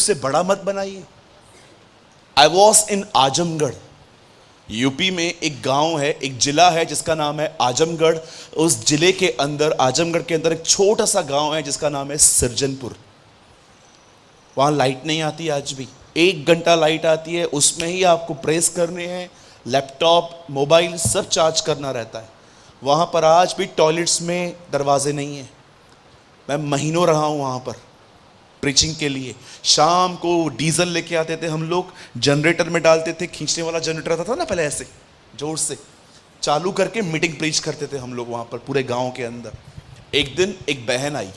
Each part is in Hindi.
उसे बड़ा मत बनाइए। I was in Azamgarh, UP में एक गांव है, एक जिला है जिसका नाम है आजमगढ़। उस जिले के अंदर, आजमगढ़ के अंदर एक छोटा सा गांव है जिसका नाम है सृजनपुर। वहां लाइट नहीं आती आज भी, 1 घंटा लाइट आती है, उसमें ही आपको प्रेस करने हैं, लैपटॉप मोबाइल सब चार्ज करना रहता है। वहां पर आज भी टॉयलेट्स में दरवाजे नहीं हैं। मैं महीनों रहा हूं वहां पर प्रीचिंग के लिए। शाम को डीजल लेके आते थे हम लोग, जनरेटर में डालते थे, खींचने वाला जनरेटर आता था ना पहले, ऐसे जोर से चालू करके मीटिंग प्रीच करते थे हम लोग वहां पर पूरे गांव के अंदर। एक दिन एक बहन आई,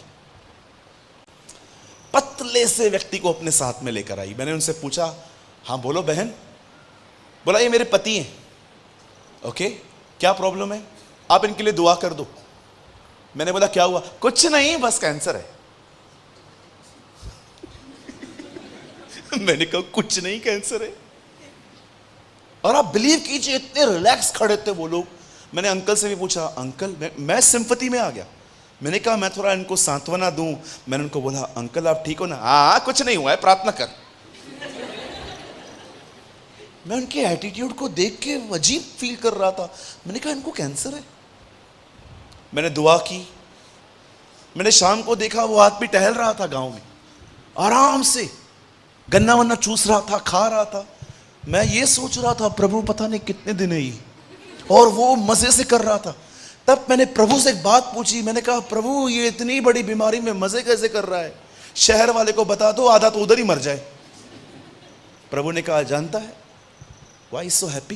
पतले से व्यक्ति को अपने साथ में लेकर आई। मैंने उनसे पूछा, हाँ बोलो बहन। बोला ये मेरे पति हैं। ओके, क्या प्रॉब्लम है? आप इनके लिए दुआ कर दो। मैंने बोला क्या हुआ? कुछ नहीं, बस कैंसर है। मैंने कहा कुछ नहीं, कैंसर है। और आप बिलीव कीजिए इतने रिलैक्स खड़े थे वो लोग। मैंने अंकल से भी पूछा, अंकल मैं सिंपैथी में आ गया। मैंने कहा मैं थोड़ा इनको सांत्वना दूं। मैंने उनको बोला, अंकल आप ठीक हो ना? हाँ कुछ नहीं हुआ है, प्रार्थना कर। मैं उनके एटीट्यूड को देख के अजीब फील कर रहा था। मैंने कहा इनको कैंसर है। मैंने दुआ की। मैंने शाम को देखा वो आदमी टहल रहा था गांव में, आराम से गन्ना वन्ना चूस रहा था, खा रहा था। मैं ये सोच रहा था प्रभु पता नहीं कितने दिन है ये, और वो मजे से कर रहा था। तब मैंने प्रभु से एक बात पूछी। मैंने कहा प्रभु ये इतनी बड़ी बीमारी में मजे कैसे कर रहा है? शहर वाले को बता दो, आधा तो उधर ही मर जाए। प्रभु ने कहा जानता है why so happy?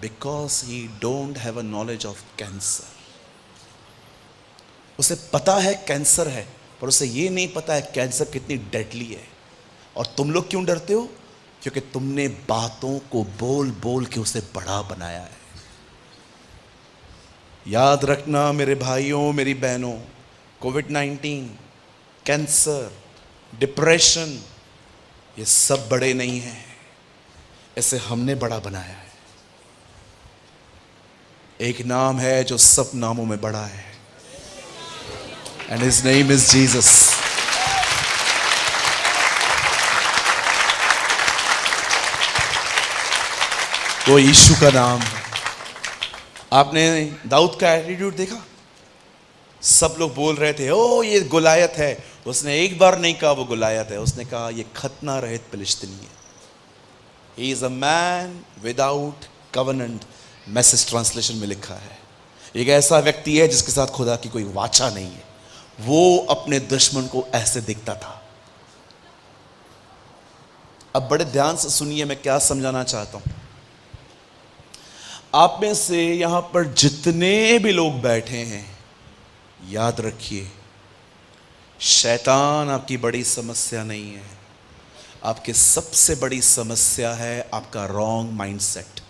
Because he don't have a knowledge of cancer. उसे पता है कैंसर है, पर उसे ये नहीं पता है कैंसर कितनी डेडली है। और तुम लोग क्यों डरते हो? क्योंकि तुमने बातों को बोल बोल के उसे बड़ा बनाया है। याद रखना मेरे भाइयों मेरी बहनों, कोविड-19, कैंसर, डिप्रेशन, ये सब बड़े नहीं हैं, इसे हमने बड़ा बनाया है। एक नाम है जो सब नामों में बड़ा है, and his name is Jesus. वो यीशु का नाम है। आपने दाऊद का एटीट्यूड देखा? सब लोग बोल रहे थे ओ ये गुलायत है। उसने एक बार नहीं कहा वो गुलायत है, उसने कहा ये खतना रहित फिलिस्तीनी है। He is a man without covenant, message translation में लिखा है। एक ऐसा व्यक्ति है जिसके साथ खुदा की कोई वाचा नहीं है। वो अपने दुश्मन को ऐसे देखता था। अब बड़े ध्यान से सुनिए मैं क्या समझाना चाहता हूं। आप में से यहां पर जितने भी लोग बैठे हैं, याद रखिए शैतान आपकी बड़ी समस्या नहीं है। आपकी सबसे बड़ी समस्या है आपका रॉन्ग माइंडसेट।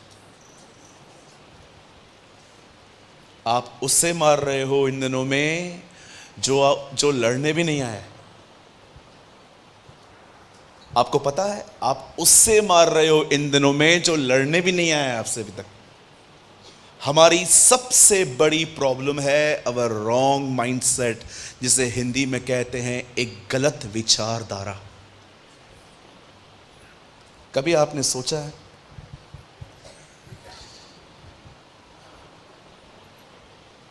आप उससे मार रहे हो इन दिनों में जो लड़ने भी नहीं आया। आपको पता है आप उससे मार रहे हो इन दिनों में जो लड़ने भी नहीं आया आपसे अभी तक। हमारी सबसे बड़ी प्रॉब्लम है अवर रॉन्ग माइंडसेट, जिसे हिंदी में कहते हैं एक गलत विचारधारा। कभी आपने सोचा है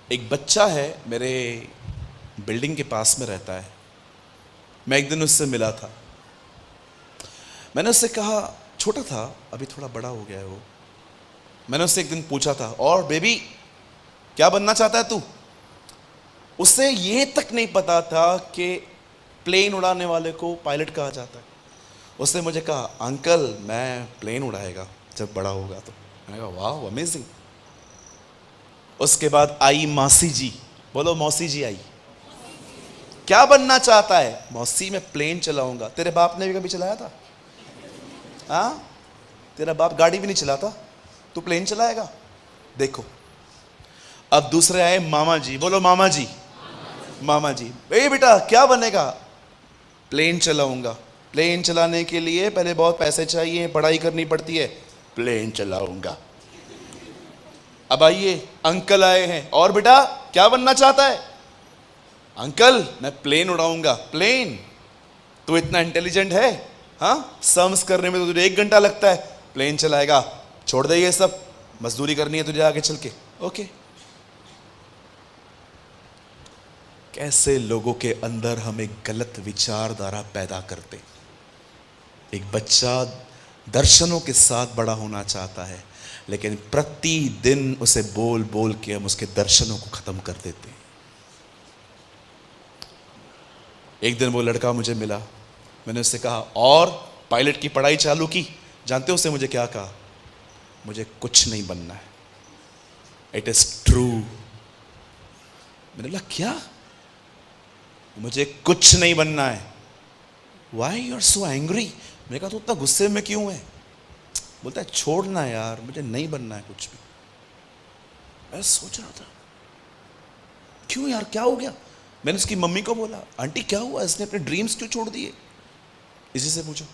एक बच्चा है मेरे बिल्डिंग के पास में रहता है, मैं एक दिन उससे मिला था। मैंने उससे कहा, छोटा था अभी थोड़ा बड़ा हो गया है वो। मैंने उससे एक दिन पूछा था, और बेबी क्या बनना चाहता है तू? उससे ये तक नहीं पता था कि प्लेन उड़ाने वाले को पायलट कहा जाता है। उसने मुझे कहा अंकल मैं प्लेन उड़ाएगा जब बड़ा होगा तो। मैंने कहा वाह अमेजिंग। उसके बाद आई मौसी जी, बोलो मौसी जी आई। क्या बनना चाहता है? मौसी मैं प्लेन चलाऊंगा। तेरे बाप ने भी कभी चलाया था? हाँ, तेरा बाप गाड़ी भी नहीं चलाता, तू प्लेन चलाएगा? देखो अब दूसरे आए मामा जी, बोलो मामा जी। मामा जी ए बेटा क्या बनेगा? प्लेन चलाऊंगा। प्लेन चलाने के लिए पहले बहुत पैसे चाहिए, पढ़ाई करनी पड़ती है। प्लेन चलाऊंगा। अब आइए अंकल आए हैं, और बेटा क्या बनना चाहता है? अंकल मैं प्लेन उड़ाऊंगा। प्लेन? तू इतना इंटेलिजेंट है, हाँ, सम्स करने में तो तुझे 1 घंटा लगता है, प्लेन चलाएगा, छोड़ दे ये सब, मजदूरी करनी है तुझे आगे चल के, ओके। कैसे लोगों के अंदर हम एक गलत विचारधारा पैदा करते। एक बच्चा दर्शनों के साथ बड़ा होना चाहता है, लेकिन प्रतिदिन उसे बोल बोल के हम उसके दर्शनों को खत्म कर देते हैं। एक दिन वो लड़का मुझे मिला, मैंने उससे कहा और पायलट की पढ़ाई चालू की? जानते हो उसने मुझे क्या कहा? मुझे कुछ नहीं बनना है, इट इज ट्रू। मैंने बोला क्या? मुझे कुछ नहीं बनना है। Why you are so angry? मैंने कहा तू इतना गुस्से में क्यों है? बोलता है छोड़ना यार, मुझे नहीं बनना है कुछ भी। मैं सोच रहा था क्यों यार, क्या हो गया? मैंने उसकी मम्मी को बोला, आंटी क्या हुआ, इसने अपने ड्रीम्स क्यों छोड़ दिए? इसी से पूछो।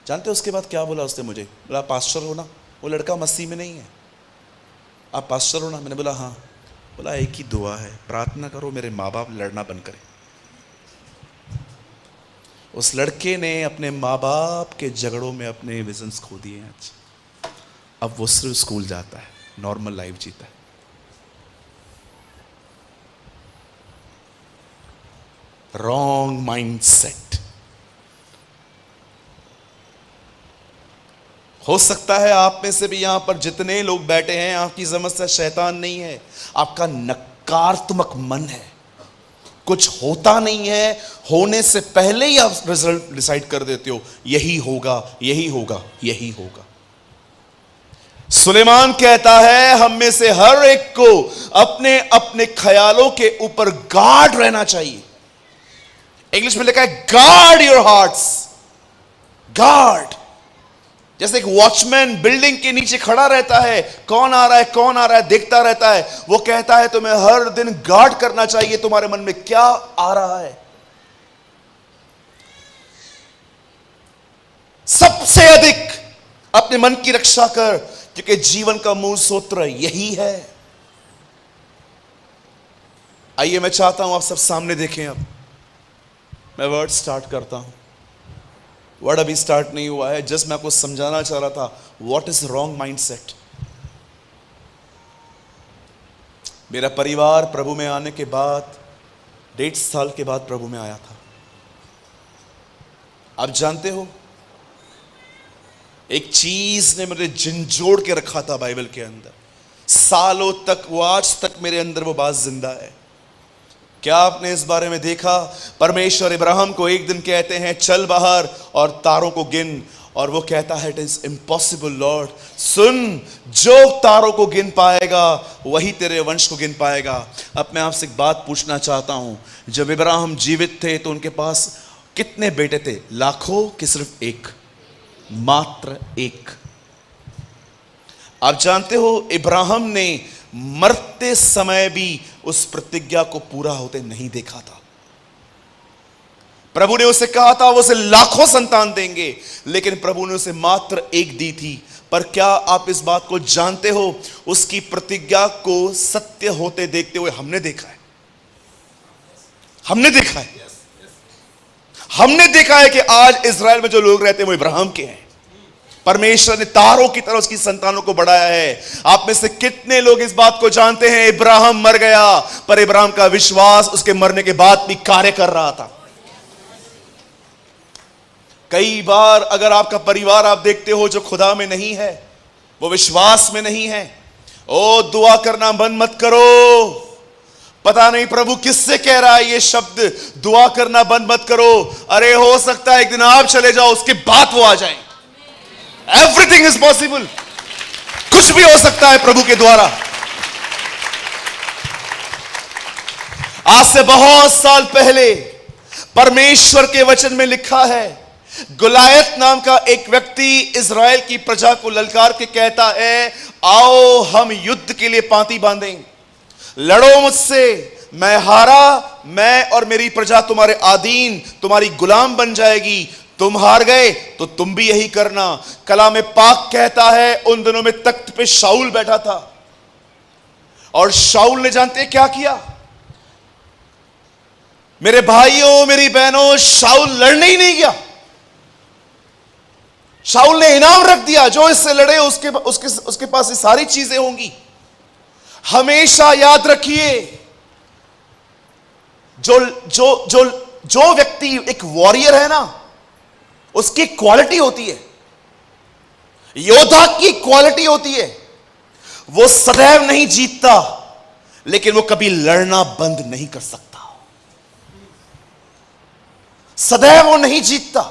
जानते हो उसके बाद क्या बोला उसने मुझे? बोला पास्टर हो ना? वो लड़का मसीह में नहीं है, आप पास्टर हो ना? मैंने बोला हाँ। बोला एक ही दुआ है, प्रार्थना करो मेरे माँ बाप लड़ना बंद करें। उस लड़के ने अपने माँ बाप के झगड़ों में अपने विजन्स खो दिए आज। अब वो सिर्फ स्कूल जाता है, नॉर्मल लाइफ जीता है। Wrong mindset. हो सकता है आप में से भी यहां पर जितने लोग बैठे हैं, आपकी समस्या शैतान नहीं है, आपका नकारात्मक मन है। कुछ होता नहीं है, होने से पहले ही आप रिजल्ट डिसाइड कर देते हो, यही होगा, यही होगा, यही होगा। सुलेमान कहता है हम में से हर एक को अपने अपने ख्यालों के ऊपर गार्ड रहना चाहिए। इंग्लिश में लिखा है गार्ड योर हार्ट्स। गार्ड, जैसे एक वॉचमैन बिल्डिंग के नीचे खड़ा रहता है, कौन आ रहा है कौन आ रहा है देखता रहता है, वो कहता है तुम्हें हर दिन गार्ड करना चाहिए तुम्हारे मन में क्या आ रहा है। सबसे अधिक अपने मन की रक्षा कर, क्योंकि जीवन का मूल सूत्र यही है। आइए मैं चाहता हूं आप सब सामने देखें। अब मैं वर्ड स्टार्ट करता हूं। वर्ड अभी स्टार्ट नहीं हुआ है, जस्ट मैं आपको समझाना चाह रहा था व्हाट इज रॉन्ग माइंडसेट। मेरा परिवार प्रभु में आने के बाद 1.5 साल के बाद प्रभु में आया था। आप जानते हो एक चीज ने मुझे झंझोड़ के रखा था बाइबल के अंदर, सालों तक, वो आज तक मेरे अंदर वो बात जिंदा है। क्या आपने इस बारे में देखा? परमेश्वर इब्राहिम को एक दिन कहते हैं चल बाहर और तारों को गिन, और वो कहता है इट इज इम्पॉसिबल लॉर्ड। सुन, जो तारों को गिन पाएगा वही तेरे वंश को गिन पाएगा। अब मैं आपसे एक बात पूछना चाहता हूं, जब इब्राहिम जीवित थे तो उनके पास कितने बेटे थे? लाखों कि सिर्फ एक? मात्र एक। आप जानते हो इब्राहिम ने मरते समय भी उस प्रतिज्ञा को पूरा होते नहीं देखा था। प्रभु ने उसे कहा था वो उसे लाखों संतान देंगे, लेकिन प्रभु ने उसे मात्र एक दी थी। पर क्या आप इस बात को जानते हो, उसकी प्रतिज्ञा को सत्य होते देखते हुए हमने देखा है। हमने देखा है, हमने देखा है कि आज इजराइल में जो लोग रहते हैं वो इब्राहिम के हैं। परमेश्वर ने तारों की तरह उसकी संतानों को बढ़ाया है। आप में से कितने लोग इस बात को जानते हैं इब्राहिम मर गया, पर इब्राहिम का विश्वास उसके मरने के बाद भी कार्य कर रहा था। कई बार अगर आपका परिवार आप देखते हो जो खुदा में नहीं है, वो विश्वास में नहीं है, ओ दुआ करना बंद मत करो। पता नहीं प्रभु किससे कह रहा है ये शब्द, दुआ करना बंद मत करो। अरे हो सकता है एक दिन आप चले जाओ, उसके बाद वो आ जाए। एवरीथिंग इज पॉसिबल, कुछ भी हो सकता है प्रभु के द्वारा। आज से बहुत साल पहले परमेश्वर के वचन में लिखा है, गुलायत नाम का एक व्यक्ति इजराइल की प्रजा को ललकार के कहता है, आओ हम युद्ध के लिए पांति बांधें, लड़ो मुझसे, मैं हारा, मैं और मेरी प्रजा तुम्हारे अधीन, तुम्हारी गुलाम बन जाएगी। तुम हार गए तो तुम भी यही करना। कलाम पाक कहता है उन दिनों में तख्त पे शाऊल बैठा था, और शाऊल ने जानते क्या किया? मेरे भाइयों, मेरी बहनों, शाऊल लड़ने ही नहीं गया। शाऊल ने इनाम रख दिया, जो इससे लड़े उसके पास ये सारी चीजें होंगी। हमेशा याद रखिए, जो जो जो जो व्यक्ति एक वॉरियर है ना, उसकी क्वालिटी होती है, योद्धा की क्वालिटी होती है, वो सदैव नहीं जीतता, लेकिन वो कभी लड़ना बंद नहीं कर सकता। सदैव वो नहीं जीतता,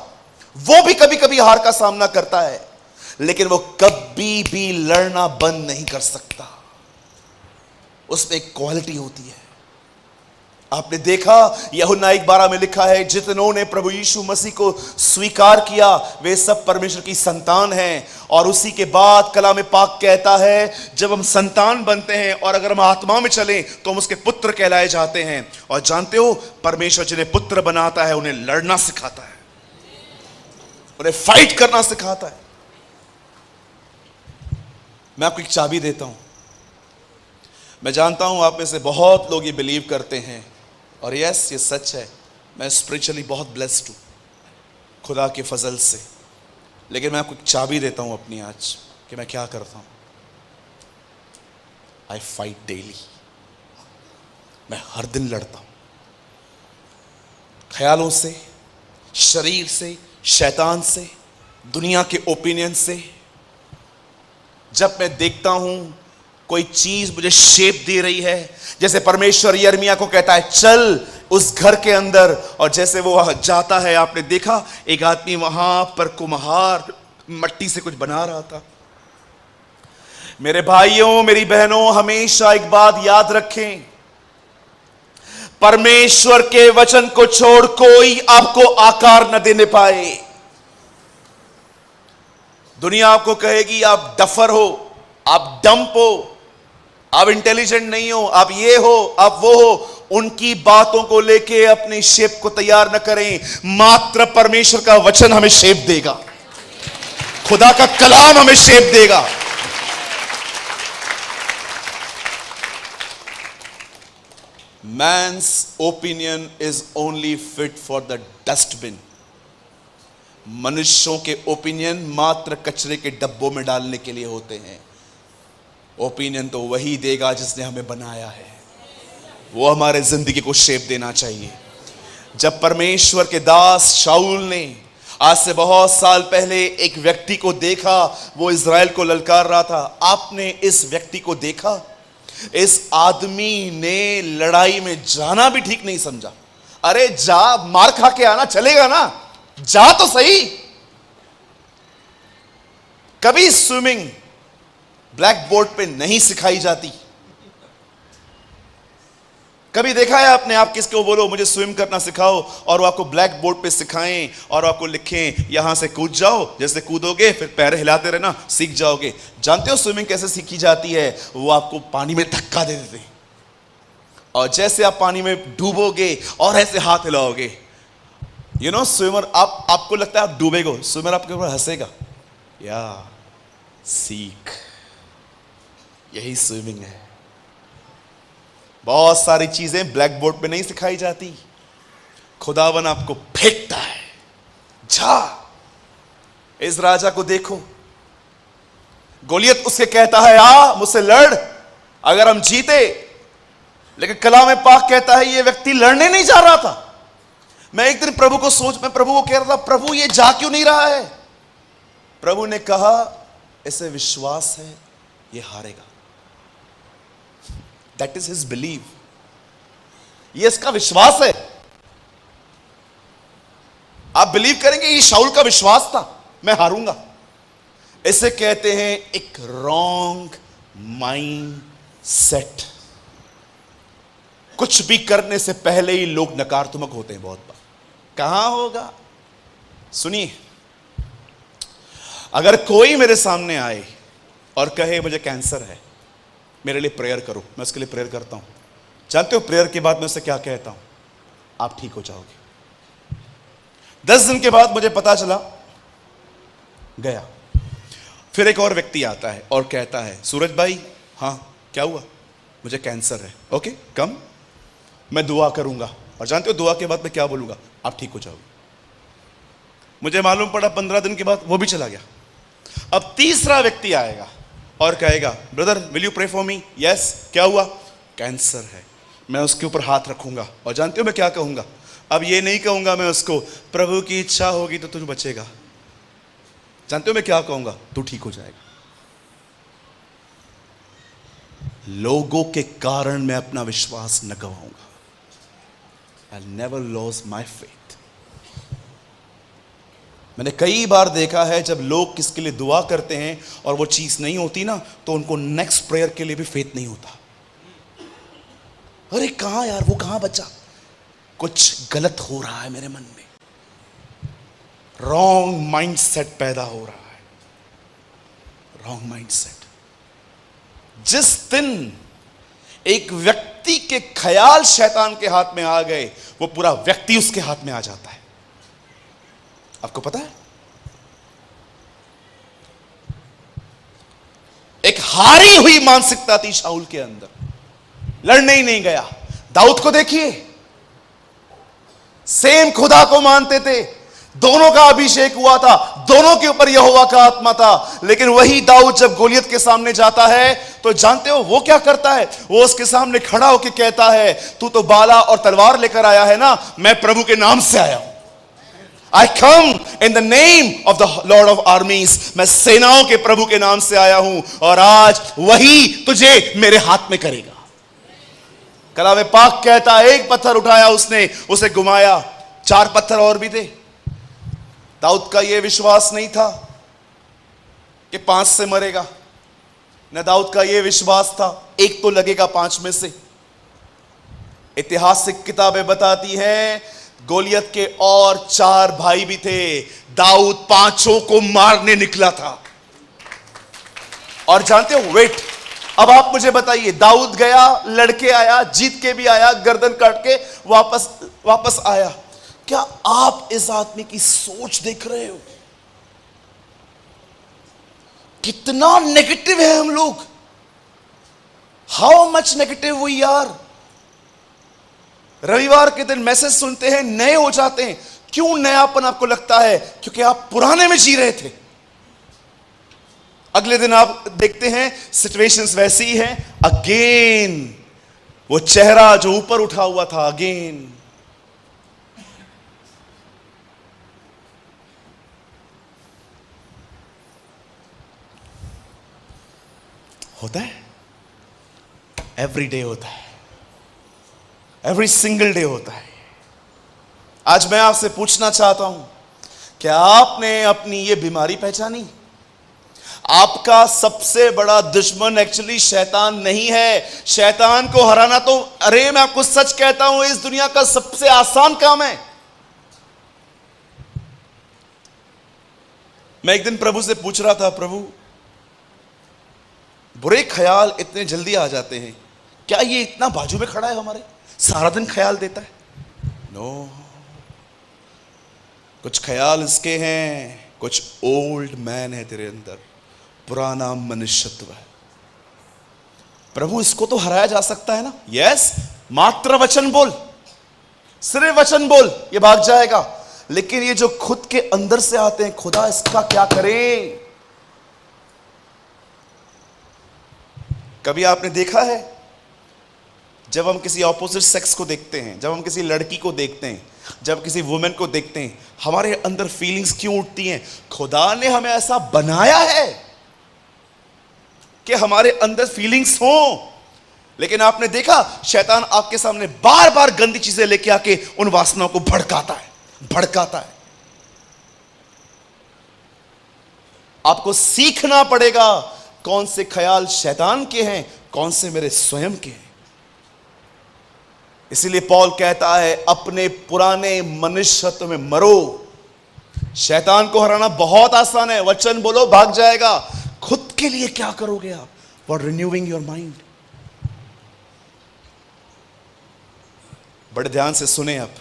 वो भी कभी कभी हार का सामना करता है, लेकिन वो कभी भी लड़ना बंद नहीं कर सकता। उसमें एक क्वालिटी होती है। आपने देखा, यूहन्ना 1:12 में लिखा है, जितनों ने प्रभु यीशु मसीह को स्वीकार किया वे सब परमेश्वर की संतान हैं। और उसी के बाद कलाम पाक कहता है, जब हम संतान बनते हैं और अगर हम आत्मा में चलें तो हम उसके पुत्र कहलाए जाते हैं। और जानते हो, परमेश्वर जिन्हें पुत्र बनाता है उन्हें लड़ना सिखाता है, उन्हें फाइट करना सिखाता है। मैं आपको एक चाबी देता हूं। मैं जानता हूं आप में से बहुत लोग ये बिलीव करते हैं, और यस, ये सच है, मैं स्पिरिचुअली बहुत ब्लेस्ड हूं खुदा के फजल से। लेकिन मैं आपको एक चाबी देता हूं अपनी आज, कि मैं क्या करता हूं। आई फाइट डेली। मैं हर दिन लड़ता हूं, ख्यालों से, शरीर से, शैतान से, दुनिया के ओपिनियन से। जब मैं देखता हूं कोई चीज मुझे शेप दे रही है, जैसे परमेश्वर यिर्मयाह को कहता है चल उस घर के अंदर, और जैसे वो वहां जाता है, आपने देखा एक आदमी वहां पर कुम्हार मट्टी से कुछ बना रहा था। मेरे भाइयों, मेरी बहनों, हमेशा एक बात याद रखें, परमेश्वर के वचन को छोड़ कोई आपको आकार न देने पाए। दुनिया आपको कहेगी आप डफर हो, आप डंप हो, आप इंटेलिजेंट नहीं हो, आप ये हो, आप वो हो। उनकी बातों को लेके अपनी शेप को तैयार न करें। मात्र परमेश्वर का वचन हमें शेप देगा, खुदा का कलाम हमें शेप देगा। Man's opinion is only fit for the dustbin. मनुष्यों के ओपिनियन मात्र कचरे के डब्बों में डालने के लिए होते हैं। ओपिनियन तो वही देगा जिसने हमें बनाया है, वो हमारे जिंदगी को शेप देना चाहिए। जब परमेश्वर के दास शाऊल ने आज से बहुत साल पहले एक व्यक्ति को देखा, वो इज़राइल को ललकार रहा था। आपने इस व्यक्ति को देखा? इस आदमी ने लड़ाई में जाना भी ठीक नहीं समझा। अरे जा, मार खा के आना चलेगा ना, जा तो सही। कभी स्विमिंग ब्लैक बोर्ड पे नहीं सिखाई जाती। कभी देखा है आपने, आप किसको बोलो मुझे स्विम करना सिखाओ, और वो आपको ब्लैक बोर्ड पे सिखाएं और आपको लिखें यहां से कूद जाओ, जैसे कूदोगे फिर पैर हिलाते रहना, सीख जाओगे। जानते हो स्विमिंग कैसे सीखी जाती है? वो आपको पानी में धक्का दे देते हैं, और जैसे आप पानी में डूबोगे और ऐसे हाथ हिलाओगे, यू नो स्विमर, आपको लगता है आप डूबेगो, स्विमर आपके ऊपर हंसेगा। या सीख, यही स्विमिंग है। बहुत सारी चीजें ब्लैक बोर्ड पे नहीं सिखाई जाती। खुदावन आपको फेंकता है, जा इस राजा को देखो। गोलियत उससे कहता है आ मुझसे लड़, अगर हम जीते। लेकिन कलाम पाक कहता है ये व्यक्ति लड़ने नहीं जा रहा था। मैं एक दिन प्रभु को कह रहा था, प्रभु ये जा क्यों नहीं रहा है? प्रभु ने कहा इसे विश्वास है ये हारेगा। दैट इज हिज बिलीव, ये इसका विश्वास है। आप बिलीव करेंगे ये शाऊल का विश्वास था, मैं हारूंगा। इसे कहते हैं एक रॉन्ग माइंड सेट। कुछ भी करने से पहले ही लोग नकारात्मक होते हैं बहुत बार। कहां होगा? सुनिए, अगर कोई मेरे सामने आए और कहे मुझे कैंसर है, मेरे लिए प्रेयर करो, मैं उसके लिए प्रेयर करता हूं। जानते हो प्रेयर के बाद मैं उससे क्या कहता हूं? आप ठीक हो जाओगे। 10 दिन के बाद मुझे पता चला, गया। फिर एक और व्यक्ति आता है और कहता है सूरज भाई, हाँ क्या हुआ? मुझे कैंसर है। ओके कम, मैं दुआ करूंगा, और जानते हो दुआ के बाद मैं क्या बोलूंगा? आप ठीक हो जाओगे। मुझे मालूम पड़ा 15 दिन के बाद वो भी चला गया। अब तीसरा व्यक्ति आएगा और कहेगा, brother will you pray for me? Yes. क्या हुआ? कैंसर है। मैं उसके ऊपर हाथ रखूंगा और जानते हो मैं क्या कहूंगा? अब ये नहीं कहूंगा मैं उसको, प्रभु की इच्छा होगी तो तू बचेगा। जानते हो मैं क्या कहूंगा? तू ठीक हो जाएगा। लोगों के कारण मैं अपना विश्वास न गवाऊंगा। I never loss my faith. मैंने कई बार देखा है जब लोग किसके लिए दुआ करते हैं और वो चीज नहीं होती ना, तो उनको नेक्स्ट प्रेयर के लिए भी फेथ नहीं होता। अरे कहां यार, वो कहां बचा? कुछ गलत हो रहा है मेरे मन में, रॉन्ग माइंडसेट पैदा हो रहा है, रॉन्ग माइंडसेट। जिस दिन एक व्यक्ति के ख्याल शैतान के हाथ में आ गए, वो पूरा व्यक्ति उसके हाथ में आ जाता है। आपको पता है, एक हारी हुई मानसिकता थी शाऊल के अंदर, लड़ने ही नहीं गया। दाऊद को देखिए, सेम खुदा को मानते थे, दोनों का अभिषेक हुआ था, दोनों के ऊपर यहोवा का आत्मा था, लेकिन वही दाऊद जब गोलियत के सामने जाता है तो जानते हो वो क्या करता है? वो उसके सामने खड़ा होकर कहता है, तू तो बाला और तलवार लेकर आया है ना, मैं प्रभु के नाम से आया हूं। I come in the name of the Lord of armies. मैं सेनाओं के प्रभु के नाम से आया हूं और आज वही तुझे मेरे हाथ में करेगा। कलामे पाक कहता है, एक पत्थर उठाया उसने, उसे घुमाया, 4 पत्थर और भी थे। दाऊद का यह विश्वास नहीं था कि 5 से मरेगा, न दाऊद का यह विश्वास था एक तो लगेगा 5 में से। ऐतिहासिक किताबें बताती हैं गोलियत के और 4 भाई भी थे, दाऊद 5 को मारने निकला था। और जानते हो, वेट, अब आप मुझे बताइए, दाऊद गया, लड़के आया, जीत के भी आया, गर्दन काट के वापस आया। क्या आप इस आदमी की सोच देख रहे हो? कितना नेगेटिव है हम लोग। How much negative we are. रविवार के दिन मैसेज सुनते हैं, नए हो जाते हैं। क्यों नयापन आपको लगता है? क्योंकि आप पुराने में जी रहे थे। अगले दिन आप देखते हैं सिचुएशंस वैसी ही है, अगेन वो चेहरा जो ऊपर उठा हुआ था, अगेन। होता है, एवरी डे होता है, एवरी सिंगल डे होता है। आज मैं आपसे पूछना चाहता हूं, क्या आपने अपनी ये बीमारी पहचानी? आपका सबसे बड़ा दुश्मन एक्चुअली शैतान नहीं है। शैतान को हराना तो, अरे मैं आपको सच कहता हूं, इस दुनिया का सबसे आसान काम है। मैं एक दिन प्रभु से पूछ रहा था, प्रभु बुरे ख्याल इतने जल्दी आ जाते हैं, क्या ये इतना बाजू में खड़ा है हमारे, सारा दिन ख्याल देता है? नो, कुछ ख्याल इसके हैं, कुछ ओल्ड मैन है तेरे अंदर, पुराना मनुष्यत्व है। प्रभु इसको तो हराया जा सकता है ना? यस, मात्र वचन बोल, सिर्फ वचन बोल, ये भाग जाएगा। लेकिन ये जो खुद के अंदर से आते हैं, खुदा इसका क्या करें? कभी आपने देखा है जब हम किसी ऑपोजिट सेक्स को देखते हैं, जब हम किसी लड़की को देखते हैं, जब किसी वुमेन को देखते हैं, हमारे अंदर फीलिंग्स क्यों उठती हैं? खुदा ने हमें ऐसा बनाया है कि हमारे अंदर फीलिंग्स हो। लेकिन आपने देखा, शैतान आपके सामने बार बार गंदी चीजें लेके आके उन वासनाओं को भड़काता है। आपको सीखना पड़ेगा कौन से ख्याल शैतान के हैं, कौन से मेरे स्वयं के हैं। इसीलिए पौल कहता है, अपने पुराने मनुष्यत्व में मरो। शैतान को हराना बहुत आसान है, वचन बोलो, भाग जाएगा। खुद के लिए क्या करोगे आप? For renewing your mind. बड़े ध्यान से सुने आप।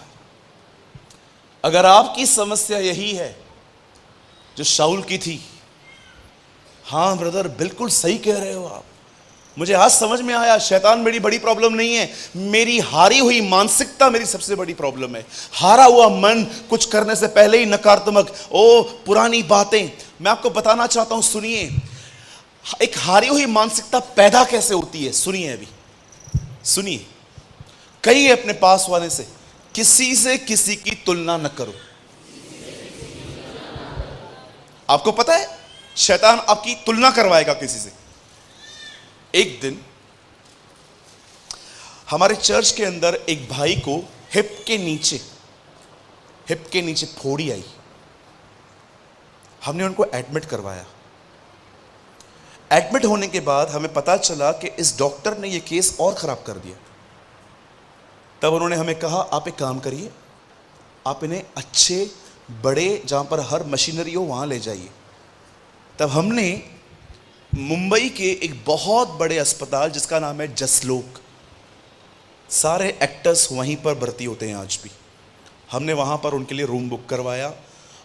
अगर आपकी समस्या यही है जो शाऊल की थी, हां ब्रदर, बिल्कुल सही कह रहे हो आप। मुझे आज समझ में आया, शैतान मेरी बड़ी प्रॉब्लम नहीं है, मेरी हारी हुई मानसिकता मेरी सबसे बड़ी प्रॉब्लम है। हारा हुआ मन, कुछ करने से पहले ही नकारात्मक, ओ पुरानी बातें। मैं आपको बताना चाहता हूं, सुनिए, एक हारी हुई मानसिकता पैदा कैसे होती है। सुनिए, अभी सुनिए। कहिए अपने पास वाले से, किसी से किसी की तुलना न करो। आपको पता है शैतान आपकी तुलना करवाएगा किसी से। एक दिन हमारे चर्च के अंदर एक भाई को हिप के नीचे फोड़ी आई। हमने उनको एडमिट करवाया। एडमिट होने के बाद हमें पता चला कि इस डॉक्टर ने यह केस और खराब कर दिया। तब उन्होंने हमें कहा, आप एक काम करिए, आप इन्हें अच्छे बड़े जहां पर हर मशीनरी हो वहां ले जाइए। तब हमने मुंबई के एक बहुत बड़े अस्पताल जिसका नाम है जसलोक, सारे एक्टर्स वहीं पर भर्ती होते हैं आज भी, हमने वहां पर उनके लिए रूम बुक करवाया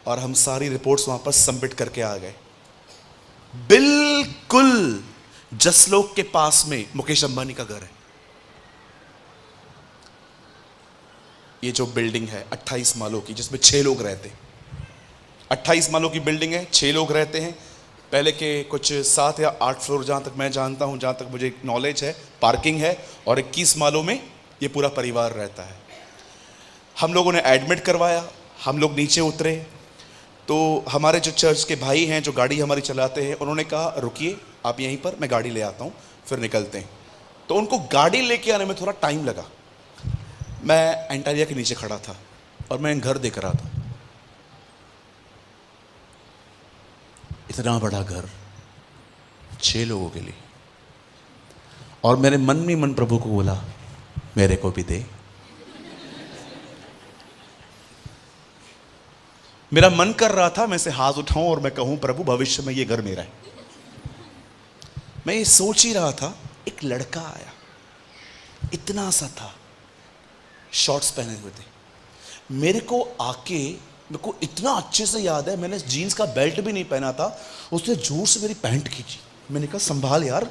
और हम सारी रिपोर्ट्स वहां पर सबमिट करके आ गए। बिल्कुल जसलोक के पास में मुकेश अंबानी का घर है। ये जो बिल्डिंग है 28 मालों की, जिसमें 6 लोग रहते हैं, 28 मालों की बिल्डिंग है, 6 लोग रहते हैं। पहले के कुछ 7 या 8 फ्लोर जहाँ तक मैं जानता हूँ, जहाँ तक मुझे नॉलेज है, पार्किंग है, और 21 मालों में ये पूरा परिवार रहता है। हम लोगों ने एडमिट करवाया, हम लोग नीचे उतरे तो हमारे जो चर्च के भाई हैं जो गाड़ी हमारी चलाते हैं, उन्होंने कहा रुकिए आप यहीं पर, मैं गाड़ी ले आता हूँ फिर निकलते हैं। तो उनको गाड़ी लेके आने में थोड़ा टाइम लगा। मैं एंटारिया के नीचे खड़ा था और मैं घर देख रहा था। इतना बड़ा घर 6 लोगों के लिए, और मेरे मन में मन प्रभु को बोला, मेरे को भी दे। मेरा मन कर रहा था मैं से हाथ उठाऊं और मैं कहूं, प्रभु भविष्य में ये घर मेरा है। मैं ये सोच ही रहा था, एक लड़का आया, इतना सा था, शॉर्ट्स पहने हुए थे, मेरे को आके, मेरे को इतना अच्छे से याद है, मैंने जीन्स का बेल्ट भी नहीं पहना था, उसने जोर से मेरी पैंट खींची। मैंने कहा संभाल यार।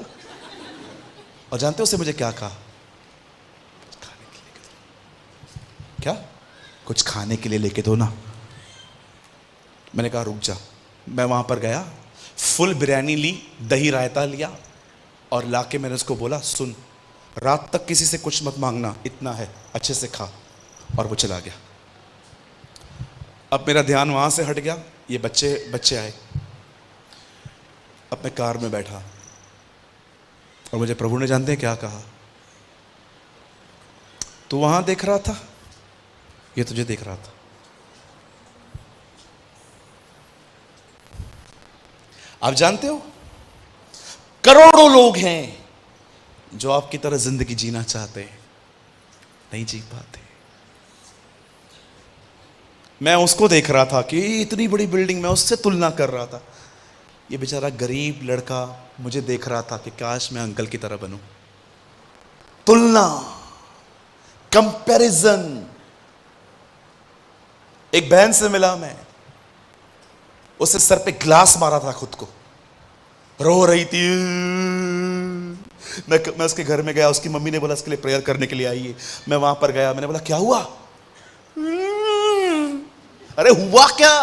और जानते हो उसने मुझे क्या कहा? खाने के लिए क्या, कुछ खाने के लिए लेके दो ना। मैंने कहा रुक जा। मैं वहां पर गया, फुल बिरयानी ली, दही रायता लिया और लाके मैंने उसको बोला, सुन रात तक किसी से कुछ मत मांगना, इतना है, अच्छे से खा। और वो चला गया। अब मेरा ध्यान वहां से हट गया, ये बच्चे आए। अब मैं कार में बैठा और मुझे प्रभु ने जानते हैं क्या कहा, तू वहां देख रहा था, ये तुझे देख रहा था। आप जानते हो करोड़ों लोग हैं जो आपकी तरह जिंदगी जीना चाहते हैं, नहीं जी पाते। मैं उसको देख रहा था कि इतनी बड़ी बिल्डिंग, मैं उससे तुलना कर रहा था। ये बेचारा गरीब लड़का मुझे देख रहा था कि काश मैं अंकल की तरह बनूं। तुलना, कंपैरिजन। एक बहन से मिला मैं, उसने सर पे ग्लास मारा था खुद को, रो रही थी। मैं उसके घर में गया, उसकी मम्मी ने बोला इसके लिए प्रेयर करने के लिए आइए। मैं वहां पर गया, मैंने बोला क्या हुआ? अरे हुआ क्या?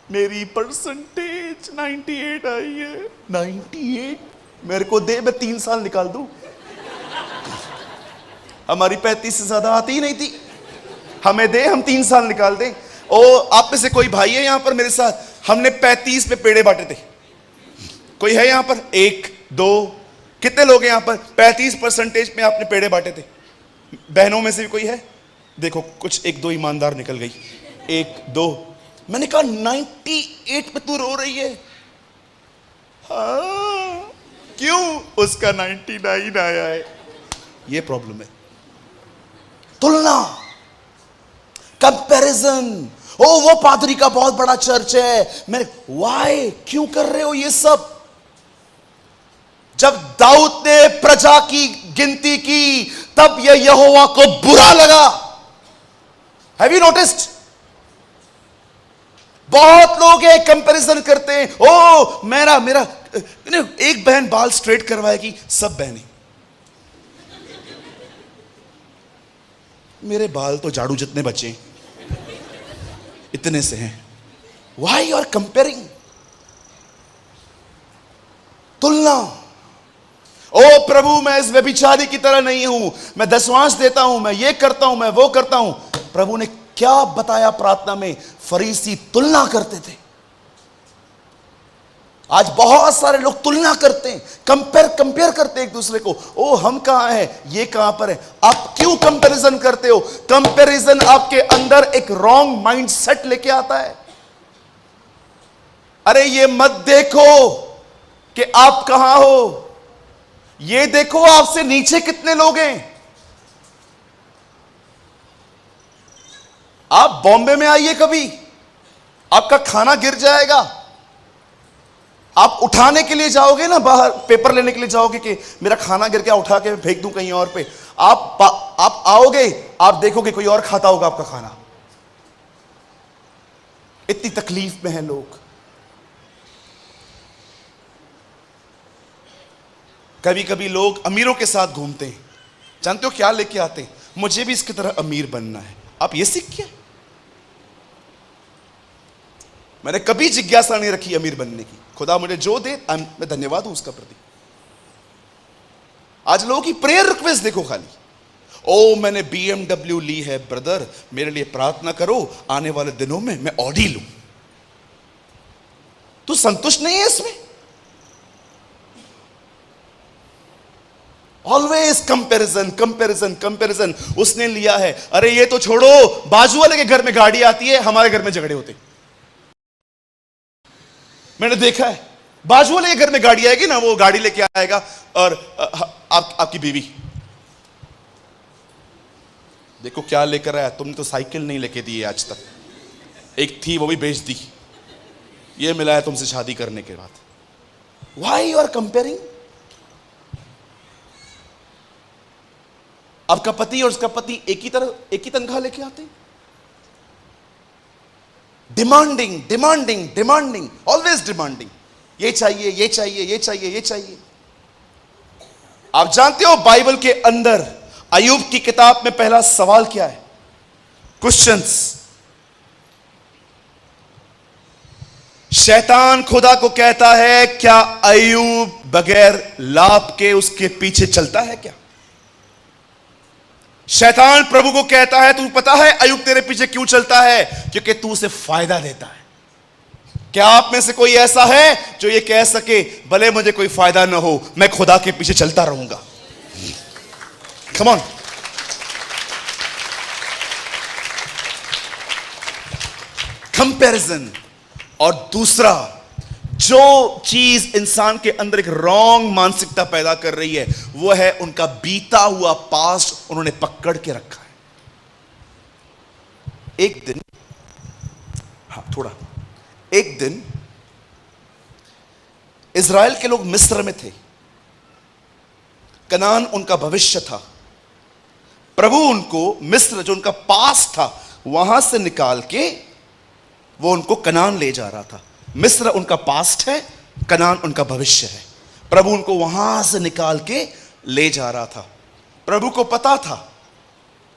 मेरी परसेंटेज 98 आई है। 98? मेरे को दे, मैं 3 साल निकाल दूं। हमारी 35 से ज्यादा आती ही नहीं थी, हमें दे, हम 3 साल निकाल दें। ओ आप में से कोई भाई है यहां पर मेरे साथ? हमने 35 पे पेड़े बांटे थे। कोई है यहां पर? 1 2, कितने लोग हैं यहां पर 35% में आपने पेड़े बांटे थे? बहनों में से भी कोई है? देखो कुछ 1 2 ईमानदार निकल गई। 1 2। मैंने कहा 98 पे तू रो रही है? हाँ, क्यों? उसका 99 आया है। ये प्रॉब्लम है, तुलना, कंपैरिजन। ओ वो पादरी का बहुत बड़ा चर्च है, मैं वाई, क्यों कर रहे हो ये सब? जब दाऊद ने प्रजा की गिनती की तब यह यहोवा को बुरा लगा। Have you noticed? बहुत लोग ये कंपैरिजन करते हैं, ओ मेरा एक बहन बाल स्ट्रेट करवाएगी, सब बहनें। मेरे बाल तो झाड़ू जितने बचे, इतने से हैं। Why you are comparing? तुलना। ओ प्रभु, मैं इस व्यभिचारी की तरह नहीं हूं, मैं दशवांश देता हूं, मैं ये करता हूं, मैं वो करता हूं। प्रभु ने क्या बताया प्रार्थना में? फरीसी तुलना करते थे। आज बहुत सारे लोग तुलना करते हैं, कंपेयर करते हैं एक दूसरे को। ओ हम कहां हैं, ये कहां पर है। आप क्यों कंपैरिजन करते हो? कंपैरिजन आपके अंदर एक रॉन्ग माइंडसेट लेके आता है। अरे ये मत देखो कि आप कहां हो, ये देखो आपसे नीचे कितने लोग हैं। आप बॉम्बे में आइए कभी, आपका खाना गिर जाएगा। आप उठाने के लिए जाओगे ना, बाहर पेपर लेने के लिए जाओगे कि मेरा खाना गिर गया, उठा के फेंक दूं कहीं और पे। आप आओगे, आप देखोगे कोई और खाता होगा आपका खाना। इतनी तकलीफ में हैं लोग। कभी कभी लोग अमीरों के साथ घूमते हैं, जानते हो क्या लेके आते हैं? मुझे भी इसकी तरह अमीर बनना है। आप ये सीख के? मैंने कभी जिज्ञासा नहीं रखी अमीर बनने की। खुदा मुझे जो दे मैं धन्यवाद हूं उसका प्रति। आज लोगों की प्रेयर रिक्वेस्ट देखो खाली, ओ मैंने BMW ली है ब्रदर, मेरे लिए प्रार्थना करो, आने वाले दिनों में मैं ऑडी लूं। तू संतुष्ट नहीं है इसमें? Always comparison comparison comparison. उसने लिया है, अरे ये तो छोड़ो, बाजू वाले के घर में गाड़ी आती है, हमारे घर में झगड़े होते। मैंने देखा है, बाजू वाले के घर में गाड़ी आएगी ना, वो गाड़ी लेके आएगा और आपकी बीवी देखो क्या लेकर आया, तुमने तो साइकिल नहीं लेके दी है आज तक, एक थी वो भी बेच दी, ये मिला है तुमसे शादी करने के बाद। Why you are comparing? आपका पति और उसका पति एक ही तनख्वाह लेके आते हैं। Demanding demanding demanding, always demanding. ये चाहिए, ये चाहिए, ये चाहिए, ये चाहिए। आप जानते हो बाइबल के अंदर अय्यूब की किताब में पहला सवाल क्या है? क्वेश्चंस। शैतान खुदा को कहता है, क्या अय्यूब बगैर लाभ के उसके पीछे चलता है क्या? शैतान प्रभु को कहता है, तू पता है अय्यूब तेरे पीछे क्यों चलता है? क्योंकि तू उसे फायदा देता है। क्या आप में से कोई ऐसा है जो ये कह सके, भले मुझे कोई फायदा ना हो, मैं खुदा के पीछे चलता रहूंगा? Come on. कंपैरिजन। और दूसरा, जो चीज इंसान के अंदर एक रॉन्ग मानसिकता पैदा कर रही है, वो है उनका बीता हुआ पास्ट उन्होंने पकड़ के रखा है। एक दिन, एक दिन इज़राइल के लोग मिस्र में थे, कनान उनका भविष्य था। प्रभु उनको मिस्र, जो उनका पास था, वहां से निकाल के वो उनको कनान ले जा रहा था। मिस्र उनका पास्ट है, कनान उनका भविष्य है। प्रभु उनको वहां से निकाल के ले जा रहा था। प्रभु को पता था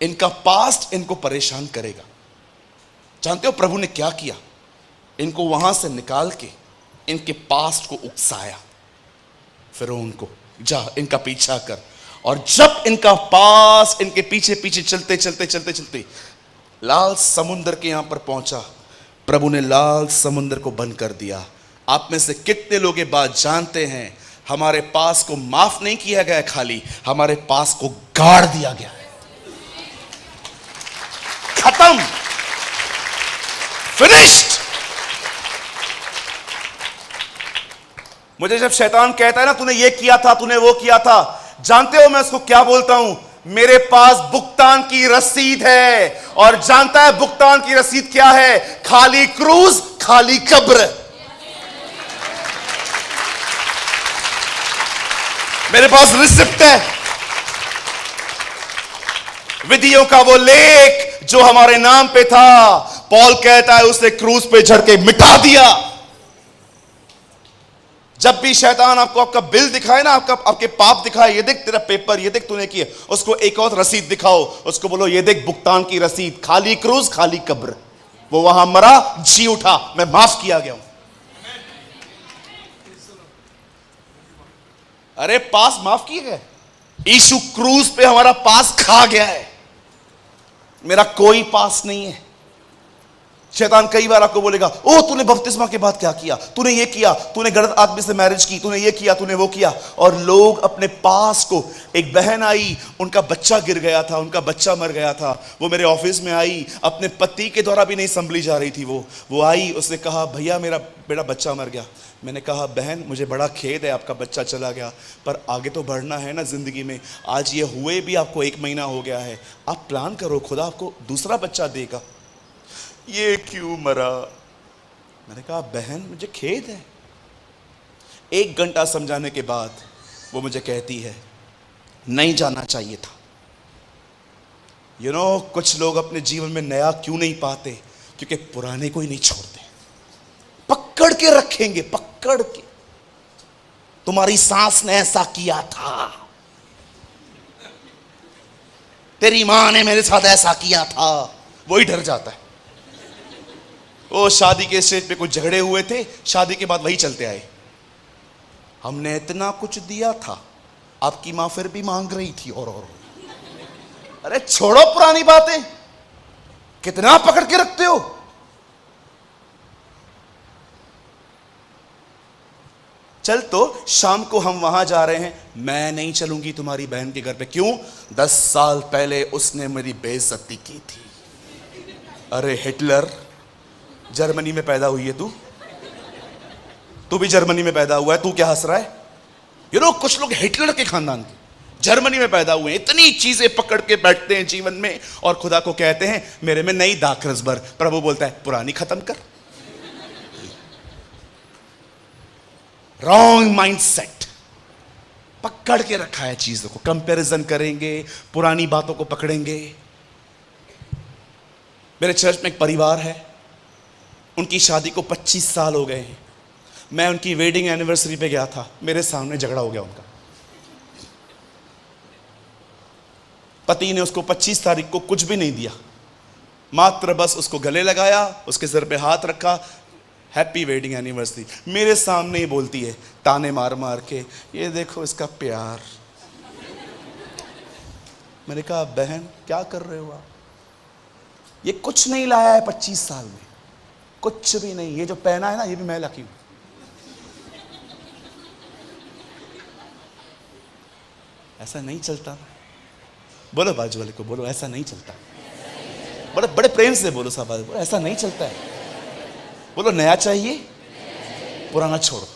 इनका पास्ट इनको परेशान करेगा। जानते हो प्रभु ने क्या किया? इनको वहां से निकाल के इनके पास्ट को उकसाया। फिर उनको, जा इनका पीछा कर। और जब इनका पास इनके पीछे पीछे चलते चलते चलते चलते लाल समुद्र के यहां पर पहुंचा, प्रभु ने लाल समुद्र को बंद कर दिया। आप में से कितने लोग ये बात जानते हैं? हमारे पास को माफ नहीं किया गया, खाली हमारे पास को गाड़ दिया गया है। खत्म, फिनिश्ड। मुझे जब शैतान कहता है ना, तूने ये किया था, तूने वो किया था, जानते हो मैं उसको क्या बोलता हूं? मेरे पास भुगतान की रसीद है। और जानता है भुगतान की रसीद क्या है? खाली क्रूज, खाली कब्र। मेरे पास रिसिप्ट है, विधियों का वो लेख जो हमारे नाम पे था। पॉल कहता है उसे क्रूज पे झड़ के मिटा दिया। जब भी शैतान आपको आपका बिल दिखाए ना, आपके पाप दिखाए, ये देख तेरा पेपर, ये देख तूने किया, उसको एक और रसीद दिखाओ, उसको बोलो ये देख भुगतान की रसीद, खाली क्रूज खाली कब्र, वो वहां मरा जी उठा, मैं माफ किया गया हूं। अरे पास माफ किए गए, यीशु क्रूज पे हमारा पास खा गया है, मेरा कोई पास नहीं है। शैतान कई बार आपको बोलेगा, ओ तूने बपतिस्मा के बाद क्या किया, तूने ये किया, तूने गलत आदमी से मैरिज की, तूने ये किया, तूने वो किया। और लोग अपने पास को, एक बहन आई, उनका बच्चा गिर गया था, उनका बच्चा मर गया था, वो मेरे ऑफिस में आई, अपने पति के द्वारा भी नहीं संभली जा रही थी, वो आई, उसने कहा भैया मेरा बेटा बच्चा मर गया। मैंने कहा बहन मुझे बड़ा खेद है, आपका बच्चा चला गया, पर आगे तो बढ़ना है ना जिंदगी में। आज ये हुए भी आपको 1 महीना हो गया है, आप प्लान करो, खुदा आपको दूसरा बच्चा देगा। ये क्यों मरा? मैंने कहा बहन मुझे खेद है। 1 घंटा समझाने के बाद वो मुझे कहती है नहीं जाना चाहिए था। कुछ लोग अपने जीवन में नया क्यों नहीं पाते? क्योंकि पुराने को ही नहीं छोड़ते, पकड़ के रखेंगे, पकड़ के। तुम्हारी सास ने ऐसा किया था, तेरी मां ने मेरे साथ ऐसा किया था, वही डर जाता है। वो शादी के स्टेज पे कुछ झगड़े हुए थे, शादी के बाद वही चलते आए, हमने इतना कुछ दिया था, आपकी मां फिर भी मांग रही थी और। अरे छोड़ो पुरानी बातें, कितना पकड़ के रखते हो? चल तो शाम को हम वहां जा रहे हैं। मैं नहीं चलूंगी तुम्हारी बहन के घर पे। क्यों? 10 साल पहले उसने मेरी बेइज्जती की थी। अरे हिटलर, जर्मनी में पैदा हुई है तू भी जर्मनी में पैदा हुआ है, तू क्या हंस रहा है? कुछ लोग हिटलर के खानदान के, जर्मनी में पैदा हुए हैं, इतनी चीजें पकड़ के बैठते हैं जीवन में, और खुदा को कहते हैं मेरे में नई दाखरस भर। प्रभु बोलता है पुरानी खत्म कर। रॉन्ग माइंडसेट, पकड़ के रखा है चीजों को, कंपैरिजन करेंगे, पुरानी बातों को पकड़ेंगे। मेरे चर्च में एक परिवार है, उनकी शादी को 25 साल हो गए हैं। मैं उनकी वेडिंग एनिवर्सरी पे गया था, मेरे सामने झगड़ा हो गया उनका। पति ने उसको 25 तारीख को कुछ भी नहीं दिया, मात्र बस उसको गले लगाया, उसके सिर पे हाथ रखा, हैप्पी वेडिंग एनिवर्सरी। मेरे सामने ही बोलती है ताने मार मार के, ये देखो इसका प्यार। मैंने कहा बहन क्या कर रहे हो आप? ये कुछ नहीं लाया है 25 साल में, कुछ भी नहीं। ये जो पहना है ना, ये भी मैं लकी हूं। ऐसा नहीं चलता। बोलो बाजू वाले को, बोलो ऐसा नहीं चलता। बड़े बड़े प्रेम से बोलो सब, बोलो ऐसा नहीं चलता है। बोलो नया चाहिए, पुराना छोड़ो।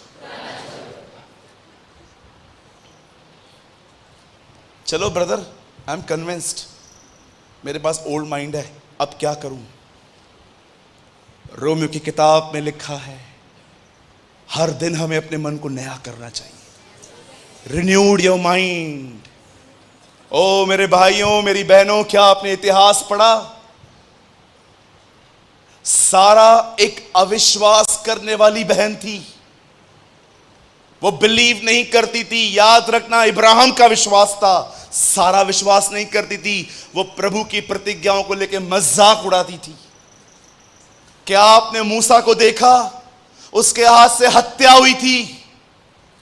चलो ब्रदर, आई एम कन्विंस्ड, मेरे पास ओल्ड माइंड है, अब क्या करूं? रोमियो की किताब में लिखा है हर दिन हमें अपने मन को नया करना चाहिए। Renewed your mind. ओ मेरे भाइयों, मेरी बहनों, क्या आपने इतिहास पढ़ा? सारा एक अविश्वास करने वाली बहन थी, वो बिलीव नहीं करती थी। याद रखना, इब्राहिम का विश्वास था, सारा विश्वास नहीं करती थी। वो प्रभु की प्रतिज्ञाओं को लेकर मजाक उड़ाती थी। क्या आपने मूसा को देखा? उसके हाथ से हत्या हुई थी,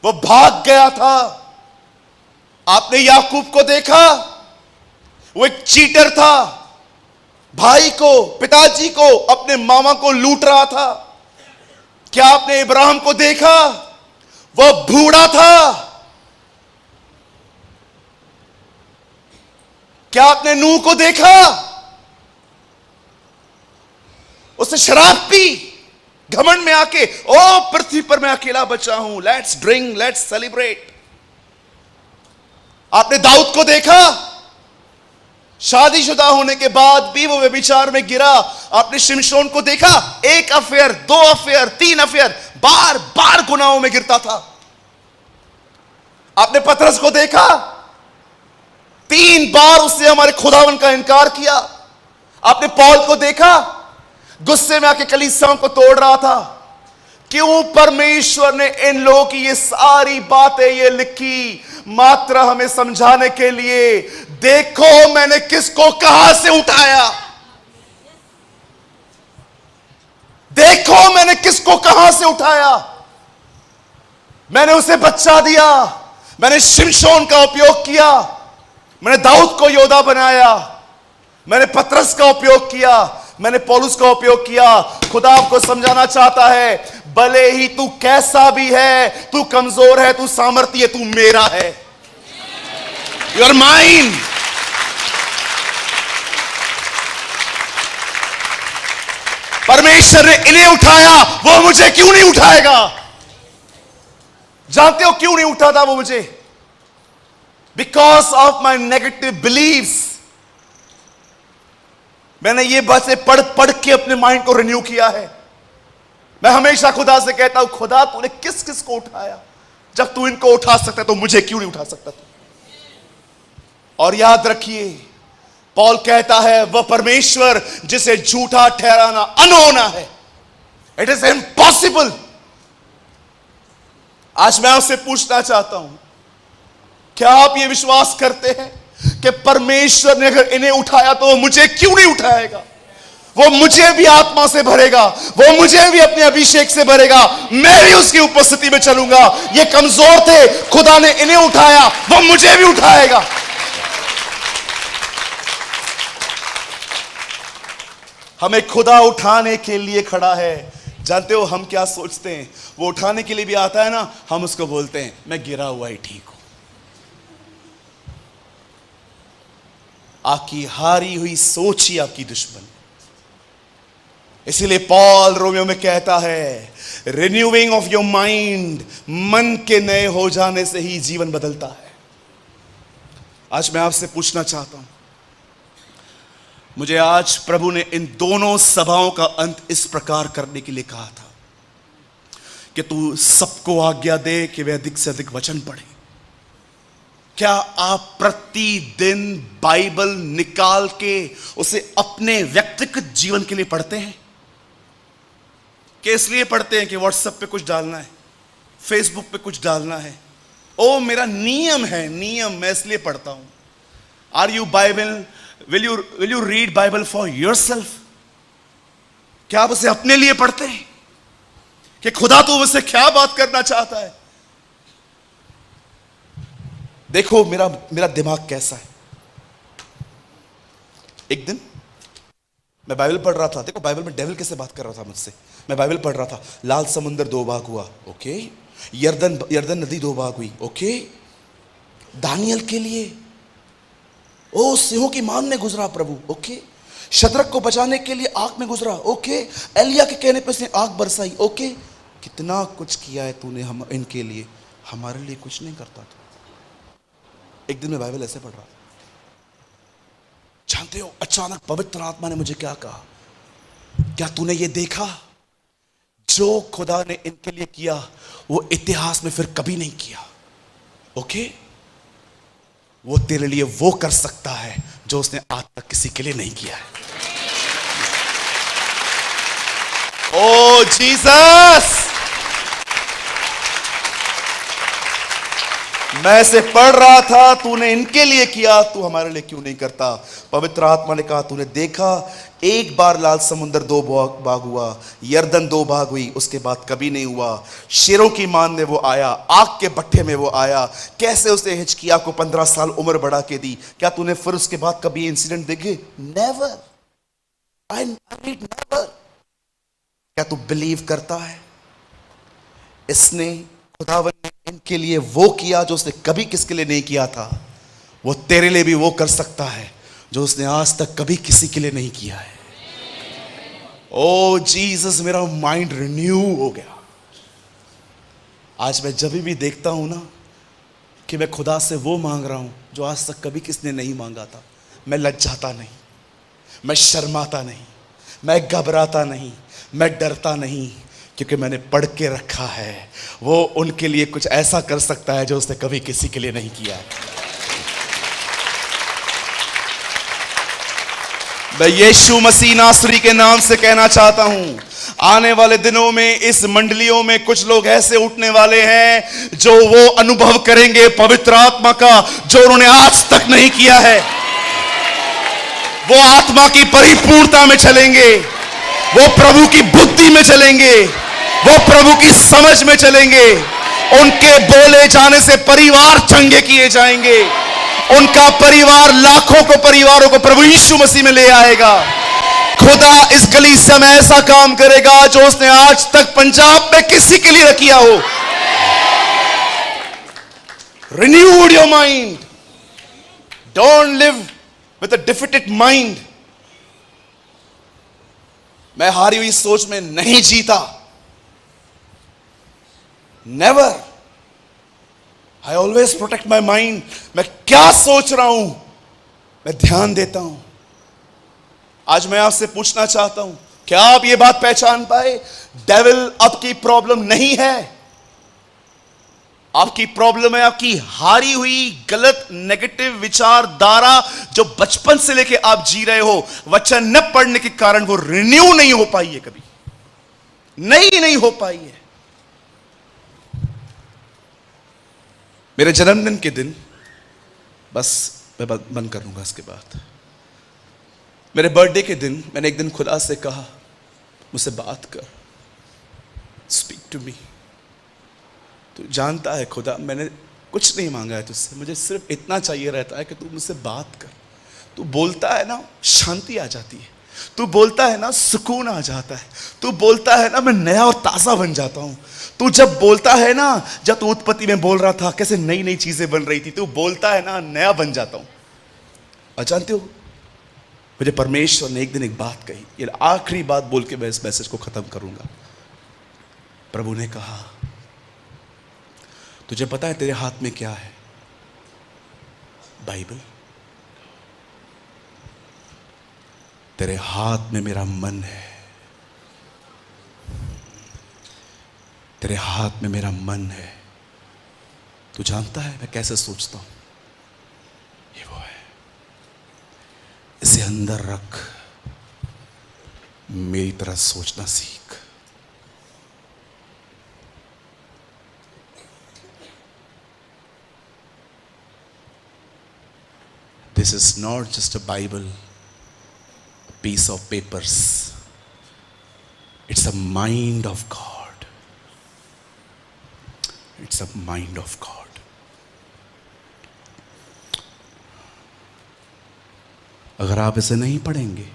वो भाग गया था। आपने याकूब को देखा? वो एक चीटर था, भाई को, पिताजी को, अपने मामा को लूट रहा था। क्या आपने इब्राहिम को देखा? वो बूढ़ा था। क्या आपने नूह को देखा? उसने शराब पी, घमंड में आके, ओ पृथ्वी पर मैं अकेला बचा हूं, लेट्स ड्रिंक, लेट्स सेलिब्रेट। आपने दाऊद को देखा? शादीशुदा होने के बाद भी वो व्यभिचार में गिरा। आपने शिमशोन को देखा? 1 अफेयर, 2 अफेयर, 3 अफेयर, बार बार गुनाहों में गिरता था। आपने पतरस को देखा? 3 बार उसने हमारे खुदावन का इनकार किया। आपने पौल को देखा? गुस्से में आके कलीसियाओं को तोड़ रहा था। क्यों परमेश्वर ने इन लोगों की ये सारी बातें ये लिखी? मात्र हमें समझाने के लिए। देखो मैंने किसको कहां से उठाया, देखो मैंने किसको कहां से उठाया। मैंने उसे बच्चा दिया, मैंने शिमशोन का उपयोग किया, मैंने दाऊद को योद्धा बनाया, मैंने पतरस का उपयोग किया, मैंने पौलुस का उपयोग किया। खुदा आपको समझाना चाहता है, भले ही तू कैसा भी है, तू कमजोर है, तू सामर्थ्य है, तू मेरा है। You are mine. परमेश्वर ने इन्हें उठाया, वो मुझे क्यों नहीं उठाएगा? जानते हो क्यों नहीं उठाता वो मुझे? Because of my negative believes. मैंने ये बातें पढ़ पढ़ के अपने माइंड को रिन्यू किया है। मैं हमेशा खुदा से कहता हूं, खुदा तूने किस किस को उठाया? जब तू इनको उठा सकता है तो मुझे क्यों नहीं उठा सकता तू? और याद रखिए, पौल कहता है वह परमेश्वर जिसे झूठा ठहराना अनहोना है। It is impossible. आज मैं आपसे पूछना चाहता हूं, क्या आप ये विश्वास करते हैं कि परमेश्वर ने अगर इन्हें उठाया तो वो मुझे क्यों नहीं उठाएगा? वो मुझे भी आत्मा से भरेगा, वो मुझे भी अपने अभिषेक से भरेगा, मैं भी उसकी उपस्थिति में चलूंगा। ये कमजोर थे, खुदा ने इन्हें उठाया, वो मुझे भी उठाएगा। हमें खुदा उठाने के लिए खड़ा है। जानते हो हम क्या सोचते हैं? वो उठाने के लिए भी आता है ना, हम उसको बोलते हैं मैं गिरा हुआ ही ठीक हूं। आपकी हारी हुई सोच ही आपकी दुश्मन। इसीलिए पॉल रोमियो में कहता है, रिन्यूइंग ऑफ योर माइंड, मन के नए हो जाने से ही जीवन बदलता है। आज मैं आपसे पूछना चाहता हूं, मुझे आज प्रभु ने इन दोनों सभाओं का अंत इस प्रकार करने के लिए कहा था कि तू सबको आज्ञा दे कि वे अधिक से अधिक वचन पढ़े। क्या आप प्रतिदिन बाइबल निकाल के उसे अपने व्यक्तिगत जीवन के लिए पढ़ते हैं? कि इसलिए पढ़ते हैं कि व्हाट्सएप पे कुछ डालना है, फेसबुक पे कुछ डालना है? ओ मेरा नियम है, नियम, मैं इसलिए पढ़ता हूं। Are you Bible, will you read Bible for yourself? क्या आप उसे अपने लिए पढ़ते हैं कि खुदा तो उससे क्या बात करना चाहता है? देखो मेरा दिमाग कैसा है। एक दिन मैं बाइबल पढ़ रहा था। देखो बाइबल में डेविल कैसे बात कर रहा था मुझसे। मैं बाइबल पढ़ रहा था, लाल समुंदर दो भाग हुआ, ओके। यर्दन नदी दो भाग हुई, ओके। दानियल के लिए ओ सिंहों की मान में गुजरा प्रभु, ओके। शद्रक को बचाने के लिए आग में गुजरा, ओके। एलिया के कहने पर उसने आग बरसाई, ओके। कितना कुछ किया है तूने हम इनके लिए, हमारे लिए कुछ नहीं करता था। एक दिन मैं बाइबल ऐसे पढ़ रहा था, जानते हो अचानक पवित्र आत्मा ने मुझे क्या कहा? क्या तूने ये देखा जो खुदा ने इनके लिए किया वो इतिहास में फिर कभी नहीं किया, ओके। वो तेरे लिए वो कर सकता है जो उसने आज तक किसी के लिए नहीं किया है। ओ जीसस, मैं इसे पढ़ रहा था, तूने इनके लिए किया, तू हमारे लिए क्यों नहीं करता? पवित्र आत्मा ने कहा तूने देखा, एक बार लाल समुंदर दो भाग हुआ, यर्दन दो भाग हुई, उसके बाद कभी नहीं हुआ। शेरों की मान में वो आया, आग के भट्ठे में वो आया, कैसे उसने हिजकिय्याह को 15 साल उम्र बढ़ा के दी। क्या तूने फिर उसके बाद कभी इंसिडेंट देखे? Never, I read never. क्या तू बिलीव करता है इसने, खुदावन ने इनके लिए वो किया जो उसने कभी किसके लिए नहीं किया था? वो तेरे लिए भी वो कर सकता है जो उसने आज तक कभी किसी के लिए नहीं किया है। ओ जीसस, मेरा माइंड रिन्यू हो गया। आज मैं जब भी देखता हूं ना कि मैं खुदा से वो मांग रहा हूं जो आज तक कभी किसने नहीं मांगा था, मैं लज्जाता नहीं, मैं शर्माता नहीं, मैं घबराता नहीं, मैं डरता नहीं, क्योंकि मैंने पढ़ के रखा है वो उनके लिए कुछ ऐसा कर सकता है जो उसने कभी किसी के लिए नहीं किया है। मैं यीशु मसीह नासरी के नाम से कहना चाहता हूं, आने वाले दिनों में इस मंडलियों में कुछ लोग ऐसे उठने वाले हैं जो वो अनुभव करेंगे पवित्र आत्मा का जो उन्होंने आज तक नहीं किया है। वो आत्मा की परिपूर्णता में चलेंगे, वो प्रभु की बुद्धि में चलेंगे, वो प्रभु की समझ में चलेंगे। उनके बोले जाने से परिवार चंगे किए जाएंगे। उनका परिवार लाखों को परिवारों को प्रभु यीशु मसीह में ले आएगा। खुदा इस कलीसिया में ऐसा काम करेगा जो उसने आज तक पंजाब में किसी के लिए न किया हो। Renewed your mind. Don't live with a defeated mind. मैं हारी हुई सोच में नहीं जीता। Never. I always protect my mind. मैं क्या सोच रहा हूं, मैं ध्यान देता हूं। आज मैं आपसे पूछना चाहता हूं, क्या आप ये बात पहचान पाए? डेविल आपकी प्रॉब्लम नहीं है। आपकी प्रॉब्लम है आपकी हारी हुई गलत नेगेटिव विचारधारा जो बचपन से लेके आप जी रहे हो। वचन न पढ़ने के कारण वो रिन्यू नहीं हो पाई है, कभी नहीं हो पाई है। मेरे जन्मदिन के दिन, बस मैं बंद कर लूंगा इसके बाद, मेरे बर्थडे के दिन मैंने एक दिन खुदा से कहा, मुझसे बात कर, स्पीक टू मी। तू जानता है खुदा, मैंने कुछ नहीं मांगा है तुझसे, मुझे सिर्फ इतना चाहिए रहता है कि तू मुझसे बात कर। तू बोलता है ना, शांति आ जाती है। तू बोलता है ना, सुकून आ जाता है। तू बोलता है ना, मैं नया और ताज़ा बन जाता हूँ। तू जब बोलता है ना, जब तू उत्पत्ति में बोल रहा था कैसे नई नई चीज़ें बन रही थी, तू बोलता है ना, नया बन जाता हूँ। और जानते हो, मुझे परमेश्वर ने एक दिन एक बात कही, ये आखिरी बात बोल के मैं इस मैसेज को ख़त्म करूँगा। प्रभु ने कहा, तुझे पता है तेरे हाथ में क्या है? बाइबल। तेरे हाथ में मेरा मन है। तेरे हाथ में मेरा मन है। तू जानता है मैं कैसे सोचता हूं? ये वो है, इसे अंदर रख, मेरी तरह सोचना सीख। This is not just a Bible, a piece of papers. It's a mind of God. It's a mind of God. अगर आप इसे नहीं पढ़ेंगे,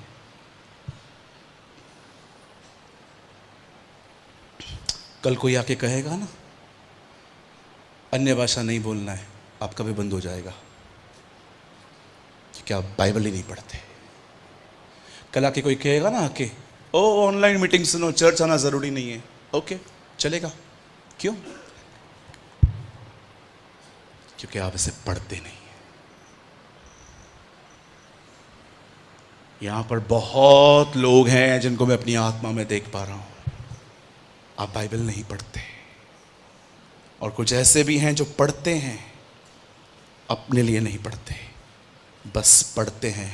कल कोई आके कहेगा ना, अन्य भाषा नहीं बोलना है, आपका भी बंद हो जाएगा। क्या बाइबल ही नहीं पढ़ते? कल आके कोई कहेगा ना आके, ओ ऑनलाइन मीटिंग सुनो, चर्च आना जरूरी नहीं है। ओके, चलेगा। क्यों? क्योंकि आप इसे पढ़ते नहीं हैं। यहां पर बहुत लोग हैं जिनको मैं अपनी आत्मा में देख पा रहा हूं, आप बाइबल नहीं पढ़ते। और कुछ ऐसे भी हैं जो पढ़ते हैं, अपने लिए नहीं पढ़ते, बस पढ़ते हैं।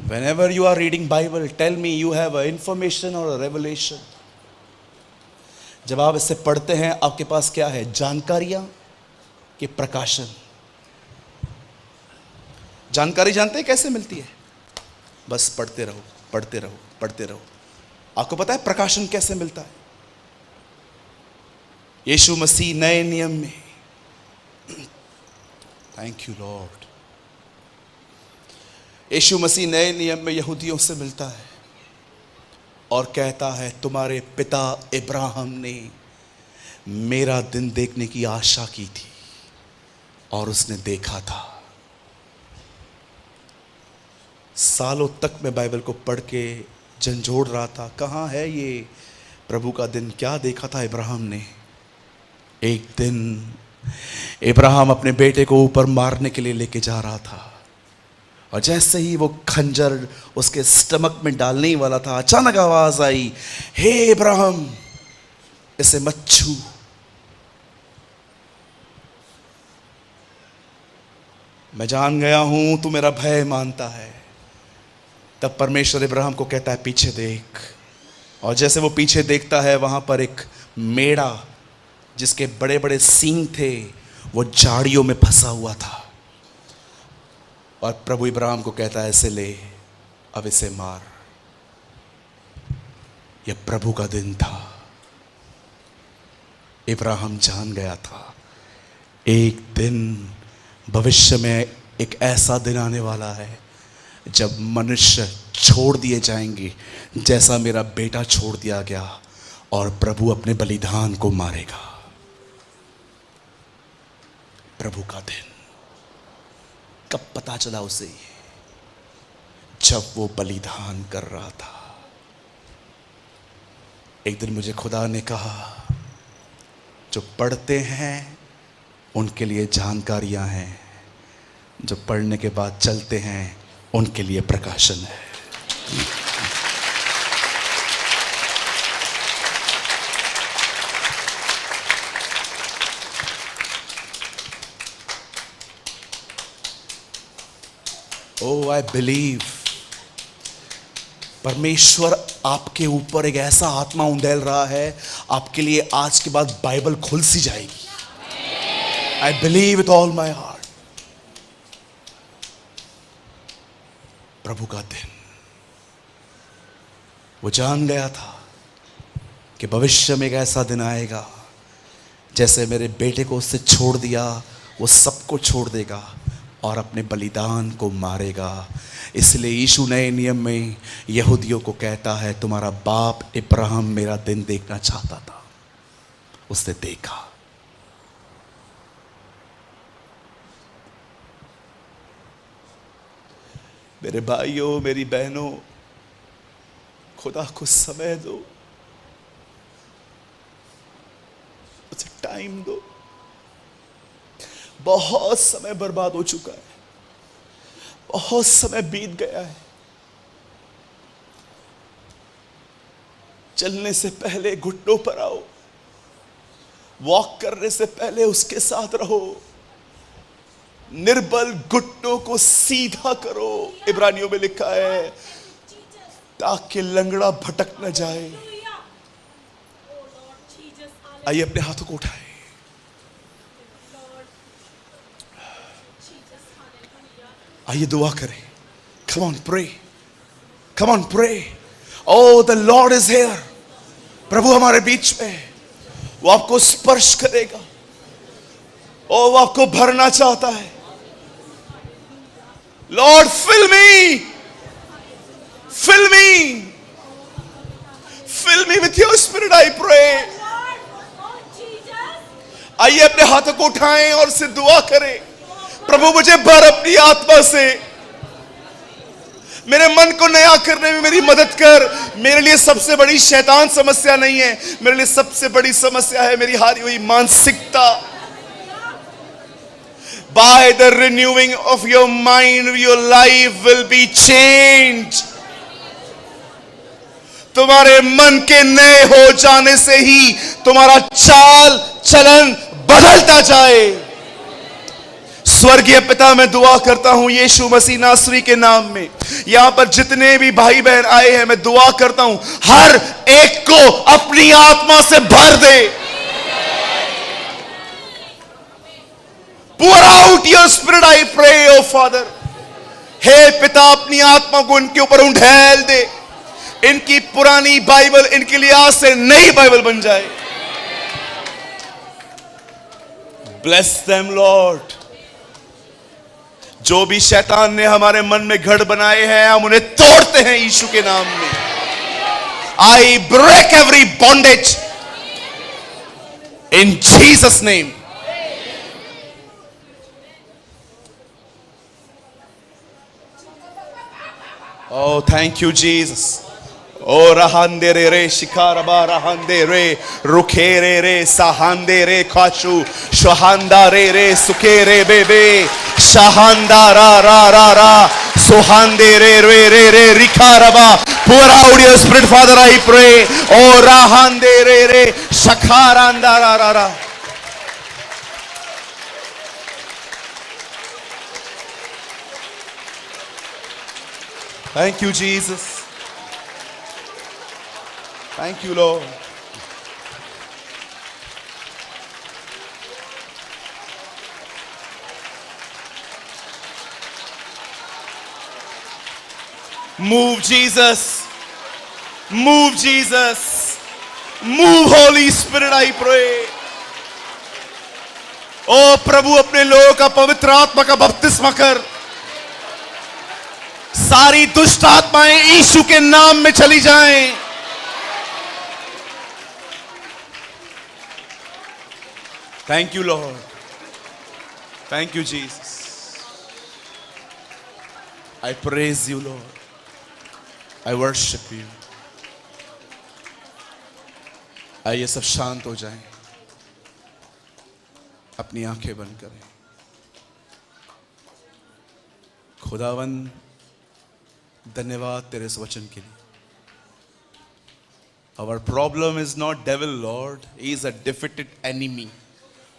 Whenever you are reading Bible, tell me you have a information or a revelation. जब आप इसे पढ़ते हैं, आपके पास क्या है? जानकारियां कि प्रकाशन। जानकारी जानते हैं कैसे मिलती है? बस पढ़ते रहो, पढ़ते रहो, पढ़ते रहो। आपको पता है प्रकाशन कैसे मिलता है? यीशु मसीह नए नियम में, थैंक यू लॉर्ड, यीशु मसीह नए नियम में यहूदियों से मिलता है और कहता है, तुम्हारे पिता इब्राहिम ने मेरा दिन देखने की आशा की थी और उसने देखा था। सालों तक मैं बाइबल को पढ़ के झंझोड़ रहा था, कहाँ है ये प्रभु का दिन? क्या देखा था इब्राहिम ने? एक दिन इब्राहिम अपने बेटे को ऊपर मारने के लिए लेके जा रहा था, और जैसे ही वो खंजर उसके स्टमक में डालने ही वाला था, अचानक आवाज आई, हे इब्राहिम, इसे मत छू। मैं जान गया हूं तू मेरा भय मानता है, तब परमेश्वर इब्राहिम को कहता है पीछे देख। और जैसे वो पीछे देखता है, वहां पर एक मेढ़ा जिसके बड़े बड़े सींग थे वो झाड़ियों में फंसा हुआ था। और प्रभु इब्राहिम को कहता है इसे ले, अब इसे मार। यह प्रभु का दिन था। इब्राहिम जान गया था एक दिन भविष्य में एक ऐसा दिन आने वाला है जब मनुष्य छोड़ दिए जाएंगे, जैसा मेरा बेटा छोड़ दिया गया, और प्रभु अपने बलिदान को मारेगा। प्रभु का दिन कब पता चला उसे? जब वो बलिदान कर रहा था। एक दिन मुझे खुदा ने कहा, जो पढ़ते हैं उनके लिए जानकारियां हैं, जो पढ़ने के बाद चलते हैं उनके लिए प्रकाशन है। Oh, I believe परमेश्वर आपके ऊपर एक ऐसा आत्मा उंडेल रहा है, आपके लिए आज के बाद बाइबल खुल सी जाएगी। I believe with all my heart। प्रभु का दिन, वो जान गया था कि भविष्य में एक ऐसा दिन आएगा, जैसे मेरे बेटे को उससे छोड़ दिया, वो सबको छोड़ देगा और अपने बलिदान को मारेगा। इसलिए यीशु नए नियम में यहूदियों को कहता है, तुम्हारा बाप इब्राहिम मेरा दिन देखना चाहता था, उसने देखा। मेरे भाइयों, मेरी बहनों, खुदा को समय दो, उसे टाइम दो। बहुत समय बर्बाद हो चुका है, बहुत समय बीत गया है। चलने से पहले घुटनों पर आओ, वॉक करने से पहले उसके साथ रहो, निर्बल घुटनों को सीधा करो, इब्रानियों में लिखा है, ताकि लंगड़ा भटक न जाए। आइए अपने हाथों को उठाए। आइए दुआ करें। Come on, pray. Come on, pray. Oh, the Lord is here. प्रभु हमारे बीच में है। वो आपको स्पर्श करेगा। ओ, वो आपको भरना चाहता है। Lord, fill me. Fill me. Fill me with your spirit, I pray. आइए अपने हाथों को उठाएं और उससे दुआ करें। प्रभु मुझे भर अपनी आत्मा से, मेरे मन को नया करने में मेरी मदद कर। मेरे लिए सबसे बड़ी शैतान समस्या नहीं है, मेरे लिए सबसे बड़ी समस्या है मेरी हारी हुई मानसिकता। By the renewing of your mind, your life will be changed. तुम्हारे मन के नए हो जाने से ही तुम्हारा चाल चलन बदलता जाए। स्वर्गीय पिता, मैं दुआ करता हूं यीशु मसीह नासरी के नाम में, यहां पर जितने भी भाई बहन आए हैं, मैं दुआ करता हूं हर एक को अपनी आत्मा से भर दे। Pour out your spirit, I pray, oh Father। हे पिता, अपनी आत्मा को इनके ऊपर उंडेल दे। इनकी पुरानी बाइबल इनके लिए आज से नई बाइबल बन जाए। Bless them, Lord। जो भी शैतान ने हमारे मन में गढ़ बनाए हैं, हम उन्हें तोड़ते हैं यीशु के नाम में। I break every bondage in Jesus' name। Oh, thank you, Jesus। ओ रहंदे रे रे शिकारबा रहंदे रे रुखे रे रे सहांदे रे खाशु शहांदा रे रे सुखे रे बेबे शहांदा रा रा रा रा सुहांदे रे रे रे रे रिखारबा। Pour out your spirit, Father, I pray। ओ रहंदे रे रे शखारांदा रा रा रा। Thank you, Jesus. Thank you, Lord. Move, Jesus. Move, Jesus. Move, Holy Spirit, I pray. ओ प्रभु, अपने लोगों का पवित्र आत्मा का बपतिस्मा कर। सारी दुष्ट आत्माएं यीशु के नाम में चली जाएं। Thank you, Lord. Thank you, Jesus. I praise you, Lord. I worship you. आइए सब शांत हो जाएं, अपनी आंखें बंद करें। खुदावन, धन्यवाद तेरे इस वचन के लिए। Our problem is not devil, Lord. He is a defeated enemy.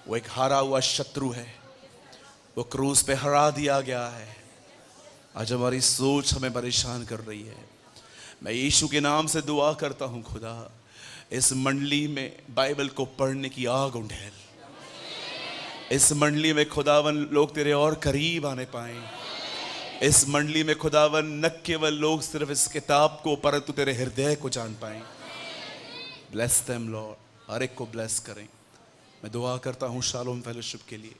वो एक हारा हुआ शत्रु है, वो क्रूस पे हरा दिया गया है। आज हमारी सोच हमें परेशान कर रही है। मैं यीशु के नाम से दुआ करता हूं खुदा, इस मंडली में बाइबल को पढ़ने की आग उंडेल। इस मंडली में खुदावन लोग तेरे और करीब आने पाए। इस मंडली में खुदावन न केवल लोग सिर्फ इस किताब को परंतु तेरे हृदय को जान पाए। ब्लेस देम लॉर्ड, हर एक को ब्लेस करें। मैं दुआ करता हूँ शालोम फेलोशिप के लिए।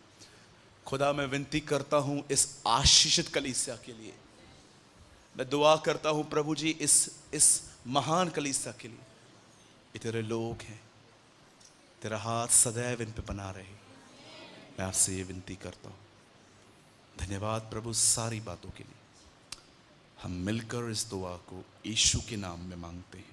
खुदा मैं विनती करता हूँ इस आशीषित कलीसिया के लिए। मैं दुआ करता हूँ प्रभु जी इस महान कलीसिया के लिए। ये तेरे लोग हैं, तेरा हाथ सदैव इन पे बना रहे। मैं आपसे ये विनती करता हूँ। धन्यवाद प्रभु सारी बातों के लिए। हम मिलकर इस दुआ को यीशु के नाम में मांगते हैं।